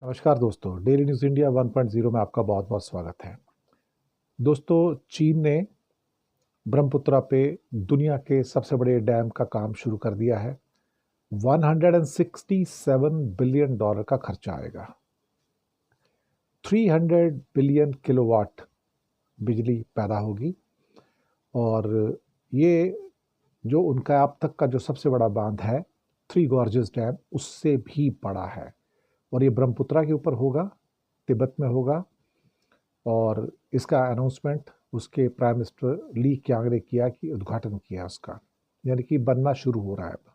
नमस्कार दोस्तों, daily news India 1.0 में आपका बहुत बहुत स्वागत है। दोस्तों, चीन ने ब्रह्मपुत्रा पे दुनिया के सबसे बड़े डैम का काम शुरू कर दिया है। 167 बिलियन डॉलर का खर्चा आएगा। 300 बिलियन किलोवाट बिजली पैदा होगी और ये जो उनका अब तक का जो सबसे बड़ा बांध है, थ्री गॉर्जेस डैम, उससे भी बड़ा है और ये ब्रह्मपुत्रा के ऊपर होगा, तिब्बत में होगा। और इसका अनाउंसमेंट उसके प्राइम मिनिस्टर ली क्यांग ने किया कि उद्घाटन किया उसका, यानी कि बनना शुरू हो रहा है अब।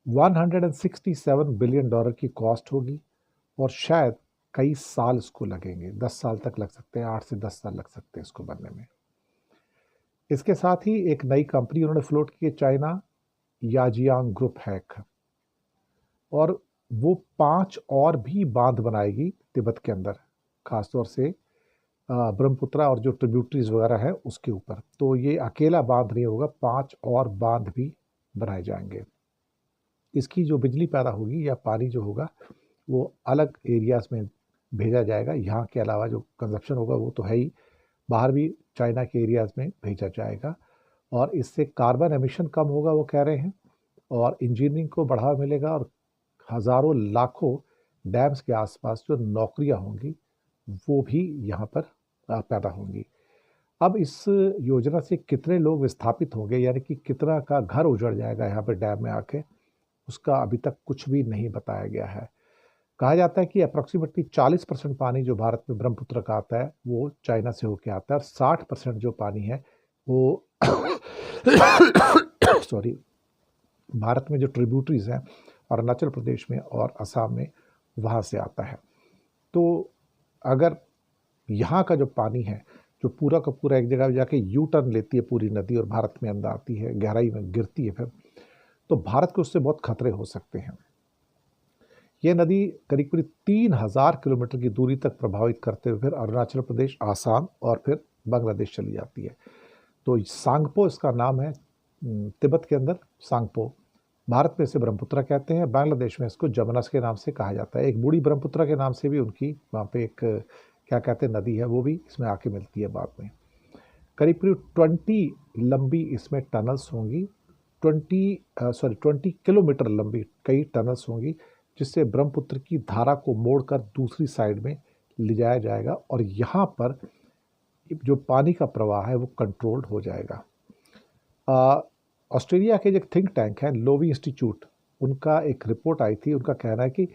167 बिलियन डॉलर की कॉस्ट होगी और शायद कई साल इसको लगेंगे, 10 साल तक लग सकते हैं, 8 से 10 साल लग सकते हैं इसको बनने में। इसके साथ ही एक नई कंपनी उन्होंने फ्लोट की है, चाइना याजियांग ग्रुप है एक, और वो 5 और भी बांध बनाएगी तिब्बत के अंदर, खासतौर से ब्रह्मपुत्रा और जो ट्रिब्यूटरीज वगैरह है उसके ऊपर। तो ये अकेला बांध नहीं होगा, 5 और बांध भी बनाए जाएंगे। इसकी जो बिजली पैदा होगी या पानी जो होगा वो अलग एरियाज में भेजा जाएगा। यहाँ के अलावा जो कंजप्शन होगा वो तो है ही, बाहर भी चाइना के एरियाज में भेजा जाएगा और इससे कार्बन एमिशन कम होगा वो कह रहे हैं, और इंजीनियरिंग को बढ़ावा मिलेगा और हज़ारों लाखों डैम्स के आसपास जो नौकरियां होंगी वो भी यहाँ पर पैदा होंगी। अब इस योजना से कितने लोग विस्थापित होंगे, यानी कि कितना का घर उजड़ जाएगा यहाँ पर डैम में आके, उसका अभी तक कुछ भी नहीं बताया गया है। कहा जाता है कि अप्रॉक्सीमेटली 40% पानी जो भारत में ब्रह्मपुत्र का आता है वो चाइना से होके आता है और 60% जो पानी है वो सॉरी, भारत में जो ट्रिब्यूटरीज हैं अरुणाचल प्रदेश में और असम में, वहाँ से आता है। तो अगर यहाँ का जो पानी है जो पूरा का पूरा एक जगह जाके यू टर्न लेती है पूरी नदी और भारत में अंदर आती है, गहराई में गिरती है फिर, तो भारत को उससे बहुत खतरे हो सकते हैं। ये नदी करीब करीब 3000 किलोमीटर की दूरी तक प्रभावित करते हुए फिर अरुणाचल प्रदेश, आसाम और फिर बांग्लादेश चली जाती है। तो सांगपो इसका नाम है, तिब्बत के अंदर सांगपो। भारत में इसे ब्रह्मपुत्रा कहते हैं, बांग्लादेश में इसको जमुना के नाम से कहा जाता है। एक बूढ़ी ब्रह्मपुत्रा के नाम से भी उनकी वहाँ पे एक क्या कहते हैं नदी है, वो भी इसमें आके मिलती है बाद में। करीब करीब 20 लंबी इसमें टनल्स होंगी, 20 किलोमीटर लंबी कई टनल्स होंगी, जिससे ब्रह्मपुत्र की धारा को मोड़कर दूसरी साइड में ले जाया जाएगा और यहाँ पर जो पानी का प्रवाह है वो कंट्रोल्ड हो जाएगा। ऑस्ट्रेलिया के जो थिंक टैंक है लोवी इंस्टीट्यूट, उनका एक रिपोर्ट आई थी, उनका कहना है कि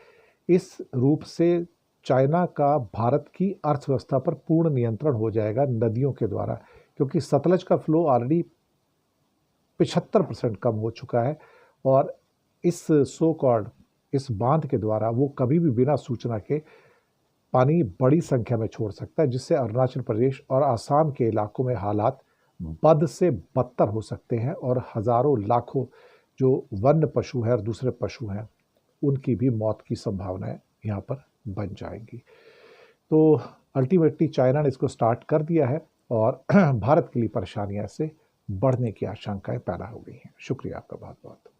इस रूप से चाइना का भारत की अर्थव्यवस्था पर पूर्ण नियंत्रण हो जाएगा नदियों के द्वारा, क्योंकि सतलज का फ्लो ऑलरेडी 75% कम हो चुका है और इस सो कॉल्ड इस बांध के द्वारा वो कभी भी बिना सूचना के पानी बड़ी संख्या में छोड़ सकता है, जिससे अरुणाचल प्रदेश और आसाम के इलाकों में हालात बद से बदतर हो सकते हैं और हजारों लाखों जो वन्य पशु हैं और दूसरे पशु हैं उनकी भी मौत की संभावनाएं यहाँ पर बन जाएंगी। तो अल्टीमेटली चाइना ने इसको स्टार्ट कर दिया है और भारत के लिए परेशानियां से बढ़ने की आशंकाएं पैदा हो गई हैं। शुक्रिया आपका बहुत बहुत।